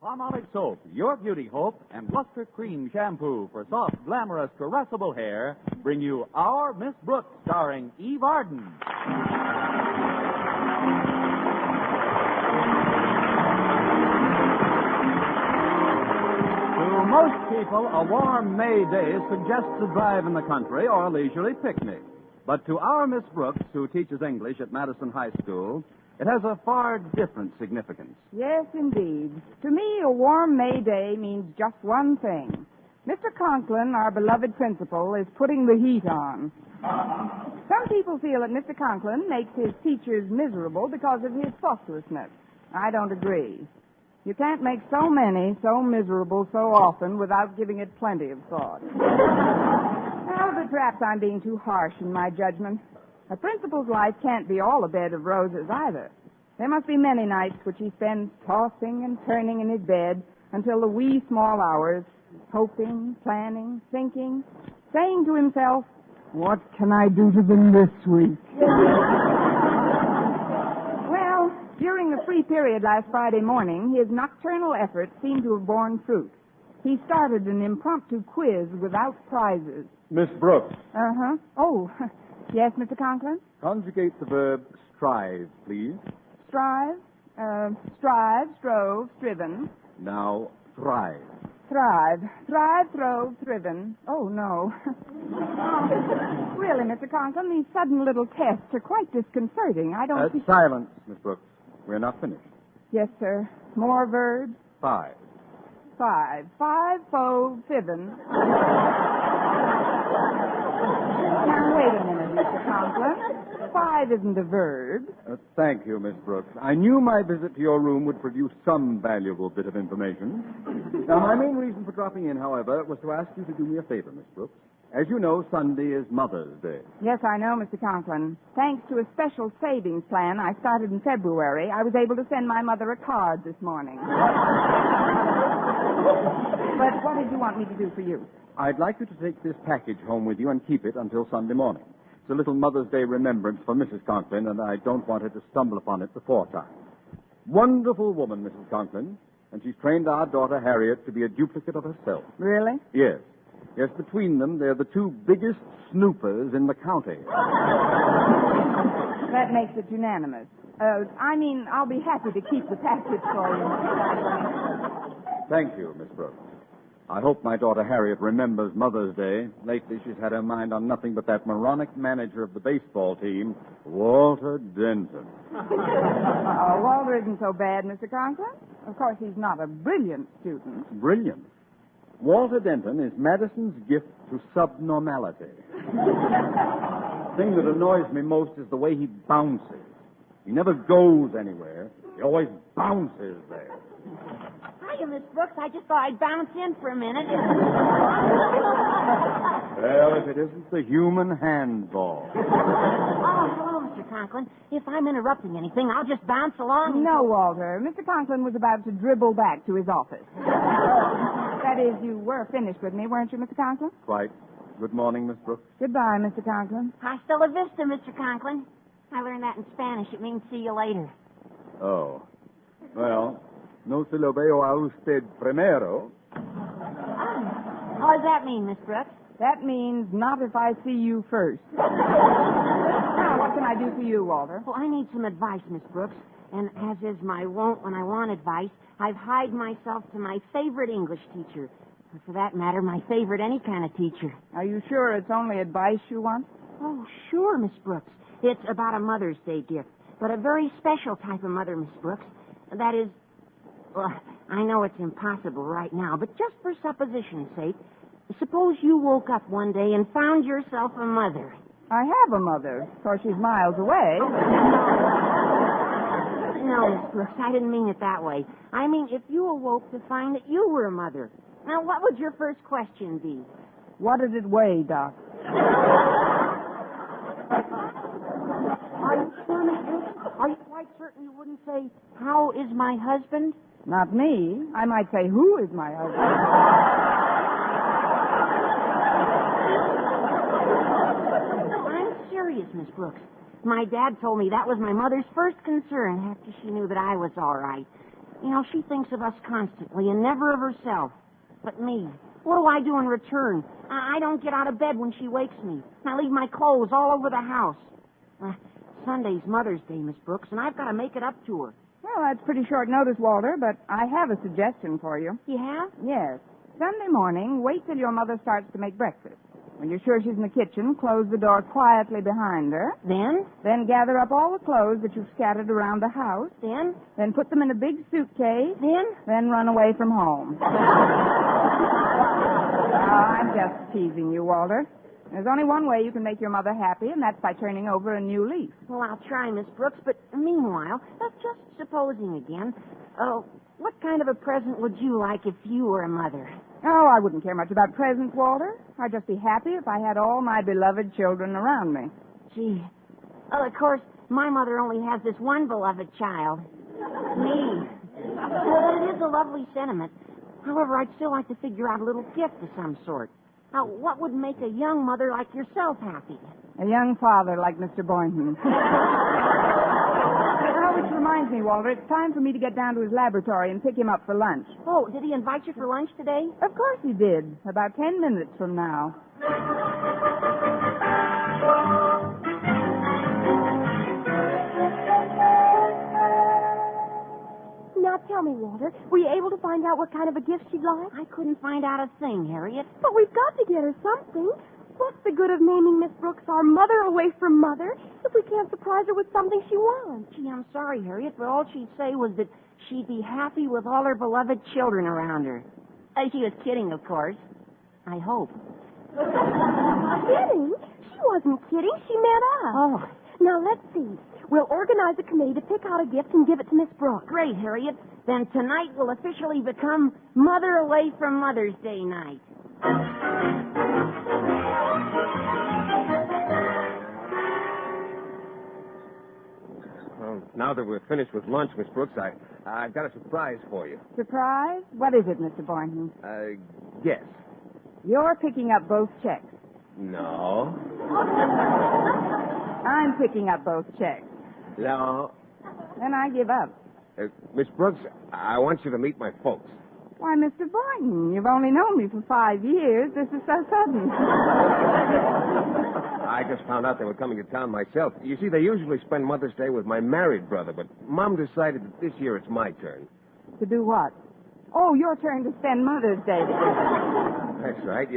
Palmolive Soap, Your Beauty Hope, and Luster Cream Shampoo for soft, glamorous, caressable hair bring you Our Miss Brooks, starring Eve Arden. To most people, a warm May day suggests a drive in the country or a leisurely picnic. But to our Miss Brooks, who teaches English at Madison High School, it has a far different significance. Yes, indeed. To me, a warm May day means just one thing. Mr. Conklin, our beloved principal, is putting the heat on. Some people feel that Mr. Conklin makes his teachers miserable because of his thoughtlessness. I don't agree. You can't make so many so miserable so often without giving it plenty of thought. Well, but perhaps I'm being too harsh in my judgment. A principal's life can't be all a bed of roses either. There must be many nights which he spends tossing and turning in his bed until the wee small hours, hoping, planning, thinking, saying to himself, "What can I do to them this week?" Well, during the free period last Friday morning, his nocturnal efforts seemed to have borne fruit. He started an impromptu quiz without prizes. Miss Brooks, Uh-huh. Oh, yes, Mr. Conklin? conjugate the verb strive, please. Strive, strove, striven. Now, thrive. Thrive, throve, thriven. Oh, no. Really, Mr. Conklin, these sudden little tests are quite disconcerting. I don't see... Silence, Miss Brooks. We're not finished. Yes, sir. More verbs? 5. Five, fiven. Now, wait a minute, Mr. Conklin. 5 isn't a verb. Thank you, Miss Brooks. I knew my visit to your room would produce some valuable bit of information. Now, my main reason for dropping in, however, was to ask you to do me a favor, Miss Brooks. As you know, Sunday is Mother's Day. Yes, I know, Mr. Conklin. Thanks to a special savings plan I started in February, I was able to send my mother a card this morning. But what did you want me to do for you? I'd like you to take this package home with you and keep it until Sunday morning. It's a little Mother's Day remembrance for Mrs. Conklin, and I don't want her to stumble upon it before time. Wonderful woman, Mrs. Conklin, and she's trained our daughter Harriet to be a duplicate of herself. Really? Yes. Yes, between them, they're the 2 biggest snoopers in the county. That makes it unanimous. I'll be happy to keep the package for you, Mr. Conklin. Thank you, Miss Brooks. I hope my daughter Harriet remembers Mother's Day. Lately, she's had her mind on nothing but that moronic manager of the baseball team, Walter Denton. Oh, Walter isn't so bad, Mr. Conklin. Of course, he's not a brilliant student. Brilliant. Walter Denton is Madison's gift to subnormality. The thing that annoys me most is the way he bounces. He never goes anywhere. He always bounces there. Hiya, Miss Brooks. I just thought I'd bounce in for a minute. Well, if it isn't the human handball. Oh, hello, Mr. Conklin. If I'm interrupting anything, I'll just bounce along. No, Walter. Mr. Conklin was about to dribble back to his office. That is, you were finished with me, weren't you, Mr. Conklin? Quite. Good morning, Miss Brooks. Goodbye, Mr. Conklin. Hasta la vista, Mr. Conklin. I learned that in Spanish. It means see you later. Oh. Well, no se lo veo a usted primero. What does that mean, Miss Brooks? That means not if I see you first. Now, what can I do for you, Walter? Well, I need some advice, Miss Brooks. And as is my wont when I want advice, I've hied myself to my favorite English teacher. Or for that matter, my favorite any kind of teacher. Are you sure it's only advice you want? Oh, sure, Miss Brooks. It's about a Mother's Day gift, but a very special type of mother, Miss Brooks. That is, well, I know it's impossible right now, but just for supposition's sake, suppose you woke up one day and found yourself a mother. I have a mother. Of course, she's miles away. No, Miss Brooks, I didn't mean it that way. I mean, if you awoke to find that you were a mother, now what would your first question be? What did it weigh, Doc? Are you sure, Miss Brooks? Are you quite certain you wouldn't say, how is my husband? Not me. I might say, who is my husband? I'm serious, Miss Brooks. My dad told me that was my mother's first concern after she knew that I was all right. You know, she thinks of us constantly and never of herself. But me, what do I do in return? I don't get out of bed when she wakes me. I leave my clothes all over the house. Sunday's Mother's Day, Miss Brooks, and I've got to make it up to her. Well, that's pretty short notice, Walter, but I have a suggestion for you. You have? Yes. Sunday morning, wait till your mother starts to make breakfast. When you're sure she's in the kitchen, close the door quietly behind her. Then? Then gather up all the clothes that you've scattered around the house. Then? Then put them in a big suitcase. Then? Then run away from home. I'm just teasing you, Walter. There's only one way you can make your mother happy, and that's by turning over a new leaf. Well, I'll try, Miss Brooks, but meanwhile, just supposing again, what kind of a present would you like if you were a mother? Oh, I wouldn't care much about presents, Walter. I'd just be happy if I had all my beloved children around me. Gee. Well, of course, my mother only has this one beloved child. Me. It is a lovely sentiment. However, I'd still like to figure out a little gift of some sort. Now, what would make a young mother like yourself happy? A young father like Mr. Boynton. Oh, which reminds me, Walter, it's time for me to get down to his laboratory and pick him up for lunch. Oh, did he invite you for lunch today? Of course he did. About 10 minutes from now. Now tell me, Walter, were you able to find out what kind of a gift she'd like? I couldn't find out a thing, Harriet. But we've got to get her something. What's the good of naming Miss Brooks our mother away from mother if we can't surprise her with something she wants? Gee, I'm sorry, Harriet, but all she'd say was that she'd be happy with all her beloved children around her. She was kidding, of course. I hope. Kidding? She wasn't kidding. She meant us. Oh. Now, let's see. We'll organize a committee to pick out a gift and give it to Miss Brooks. Great, Harriet. Then tonight will officially become Mother Away from Mother's Day night. Well, now that we're finished with lunch, Miss Brooks, I've got a surprise for you. Surprise? What is it, Mr. Boynton? Guess. You're picking up both checks. No. I'm picking up both checks. No. Then I give up. Miss Brooks, I want you to meet my folks. Why, Mr. Boynton, you've only known me for 5 years. This is so sudden. I just found out they were coming to town myself. You see, they usually spend Mother's Day with my married brother, but Mom decided that this year it's my turn. To do what? Oh, your turn to spend Mother's Day together. That's right.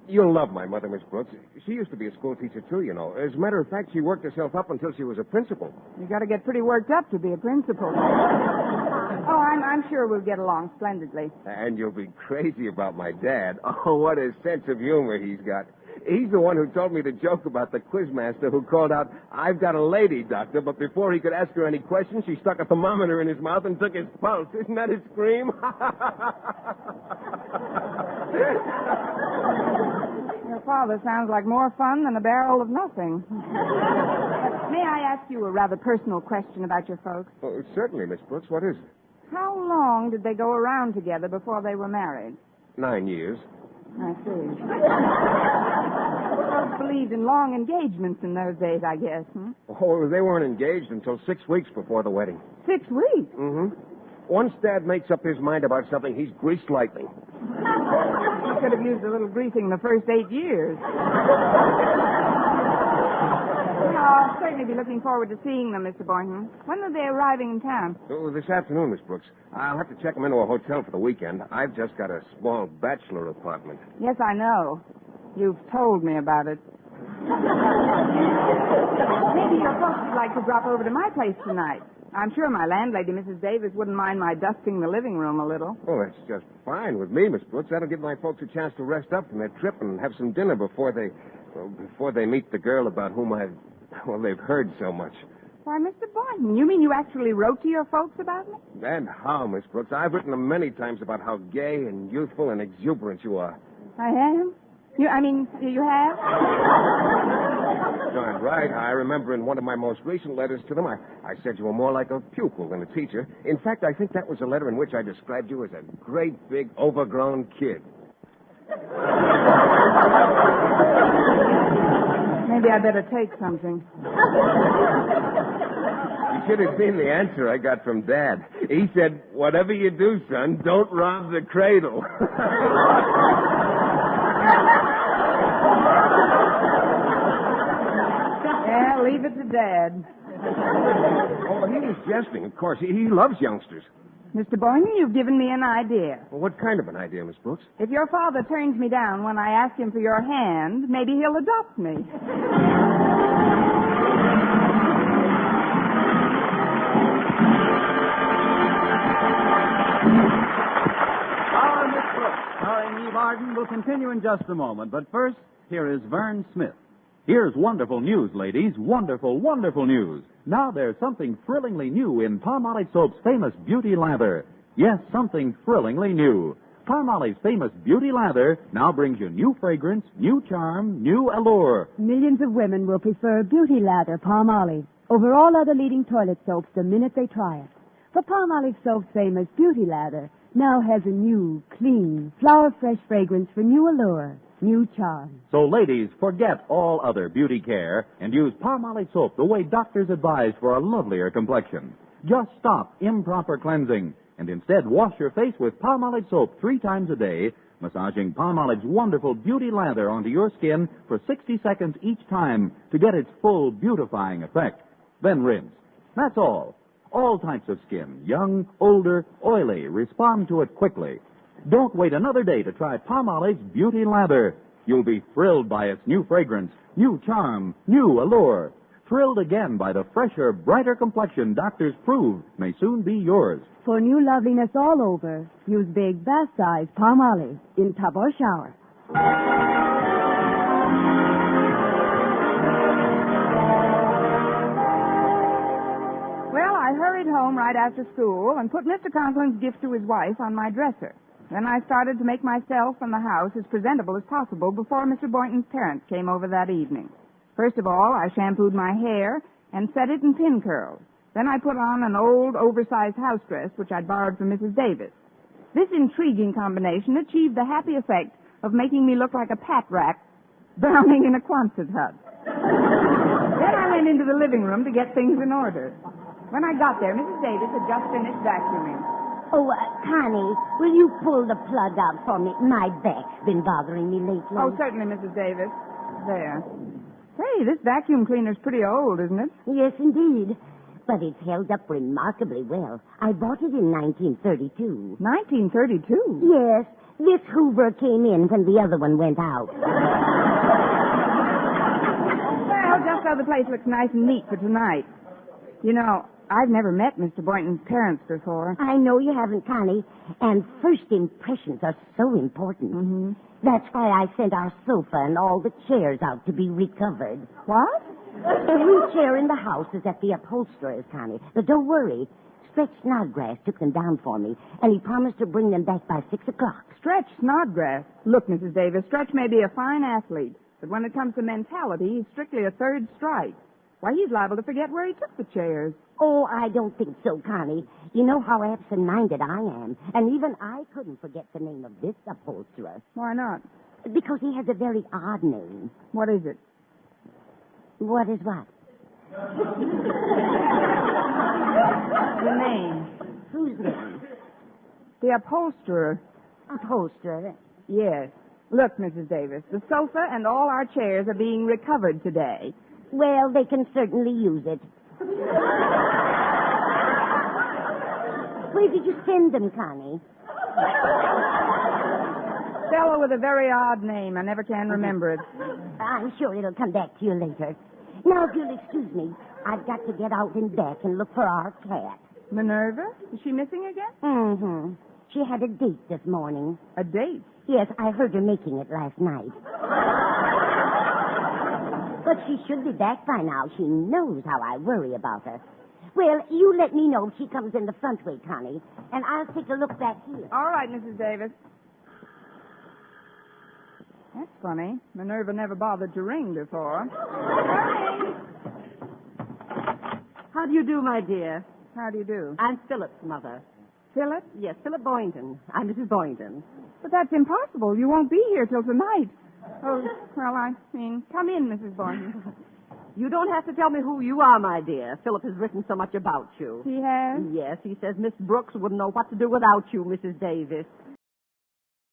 You'll love my mother, Miss Brooks. She used to be a school teacher, too, you know. As a matter of fact, she worked herself up until she was a principal. You got to get pretty worked up to be a principal. Oh, I'm sure we'll get along splendidly. And you'll be crazy about my dad. Oh, what a sense of humor he's got. He's the one who told me the joke about the quizmaster who called out, "I've got a lady, doctor," but before he could ask her any questions, she stuck a thermometer in his mouth and took his pulse. Isn't that a scream? Your father sounds like more fun than a barrel of nothing. May I ask you a rather personal question about your folks? Oh, certainly, Miss Brooks. What is it? How long did they go around together before they were married? 9 years. I see. Folks believed in long engagements in those days, I guess, Oh, they weren't engaged until 6 weeks before the wedding. 6 weeks? Mm-hmm. Once Dad makes up his mind about something, he's greased lightning. You could have used a little greasing the first 8 years. I'll certainly be looking forward to seeing them, Mr. Boynton. When are they arriving in town? Oh, this afternoon, Miss Brooks. I'll have to check them into a hotel for the weekend. I've just got a small bachelor apartment. Yes, I know. You've told me about it. Maybe your folks would like to drop over to my place tonight. I'm sure my landlady, Mrs. Davis, wouldn't mind my dusting the living room a little. Oh, that's just fine with me, Miss Brooks. That'll give my folks a chance to rest up from their trip and have some dinner before they meet the girl about whom they've heard so much. Why, Mr. Boynton, you mean you actually wrote to your folks about me? And how, Miss Brooks? I've written them many times about how gay and youthful and exuberant you are. I am? You have? Darn right. I remember in one of my most recent letters to them, I said you were more like a pupil than a teacher. In fact, I think that was a letter in which I described you as a great, big, overgrown kid. Maybe I better take something. You should have seen the answer I got from Dad. He said, whatever you do, son, don't rob the cradle. Yeah, leave it to Dad. Oh, he was jesting, of course. He loves youngsters. Mr. Boynton, you've given me an idea. Well, what kind of an idea, Miss Brooks? If your father turns me down when I ask him for your hand, maybe he'll adopt me. Our Miss Brooks, starring Eve Arden, will continue in just a moment. But first, here is Vern Smith. Here's wonderful news, ladies. Wonderful, wonderful news. Now there's something thrillingly new in Palmolive Soap's famous Beauty Lather. Yes, something thrillingly new. Palmolive's famous Beauty Lather now brings you new fragrance, new charm, new allure. Millions of women will prefer Beauty Lather Palmolive over all other leading toilet soaps the minute they try it. For Palmolive Soap's famous Beauty Lather now has a new, clean, flower-fresh fragrance for new allure, new charm. So, ladies, forget all other beauty care and use Palmolive Soap the way doctors advise for a lovelier complexion. Just stop improper cleansing and instead wash your face with Palmolive Soap 3 times a day, massaging Palmolive's wonderful Beauty Lather onto your skin for 60 seconds each time to get its full beautifying effect. Then rinse. That's all. All types of skin, young, older, oily, respond to it quickly. Don't wait another day to try Palmolive's Beauty Lather. You'll be thrilled by its new fragrance, new charm, new allure. Thrilled again by the fresher, brighter complexion doctors prove may soon be yours. For new loveliness all over, use big bath-size Palmolive in tub or shower. Well, I hurried home right after school and put Mr. Conklin's gift to his wife on my dresser. Then I started to make myself and the house as presentable as possible before Mr. Boynton's parents came over that evening. First of all, I shampooed my hair and set it in pin curls. Then I put on an old, oversized house dress, which I'd borrowed from Mrs. Davis. This intriguing combination achieved the happy effect of making me look like a pat rat drowning in a Quonset hut. Then I went into the living room to get things in order. When I got there, Mrs. Davis had just finished vacuuming. Oh, Connie, will you pull the plug out for me? My back's been bothering me lately. Oh, certainly, Mrs. Davis. There. Say, this vacuum cleaner's pretty old, isn't it? Yes, indeed. But it's held up remarkably well. I bought it in 1932. 1932? Yes. This Hoover came in when the other one went out. Well, just so the place looks nice and neat for tonight. You know, I've never met Mr. Boynton's parents before. I know you haven't, Connie. And first impressions are so important. Mm-hmm. That's why I sent our sofa and all the chairs out to be recovered. What? Every chair in the house is at the upholsterer's, Connie. But don't worry. Stretch Snodgrass took them down for me, and he promised to bring them back by 6 o'clock. Stretch Snodgrass? Look, Mrs. Davis, Stretch may be a fine athlete, but when it comes to mentality, he's strictly a third strike. Why, he's liable to forget where he took the chairs. Oh, I don't think so, Connie. You know how absent-minded I am, and even I couldn't forget the name of this upholsterer. Why not? Because he has a very odd name. What is it? What is what? The name. Whose name? The upholsterer. Upholsterer? Yes. Look, Mrs. Davis, the sofa and all our chairs are being recovered today. Well, they can certainly use it. Where did you send them, Connie? Fellow with a very odd name. I never can remember it. I'm sure it'll come back to you later. Now, if you'll excuse me, I've got to get out and back and look for our cat. Minerva? Is she missing again? Mm-hmm. She had a date this morning. A date? Yes, I heard her making it last night. But she should be back by now. She knows how I worry about her. Well, you let me know if she comes in the front way, Connie, and I'll take a look back here. All right, Mrs. Davis. That's funny. Minerva never bothered to ring before. How do you do, my dear? How do you do? I'm Philip's mother. Philip? Yes, Philip Boynton. I'm Mrs. Boynton. But that's impossible. You won't be here till tonight. Oh, well, I mean, come in, Mrs. Boynton. You don't have to tell me who you are, my dear. Philip has written so much about you. He has? Yes, he says Miss Brooks wouldn't know what to do without you, Mrs. Davis.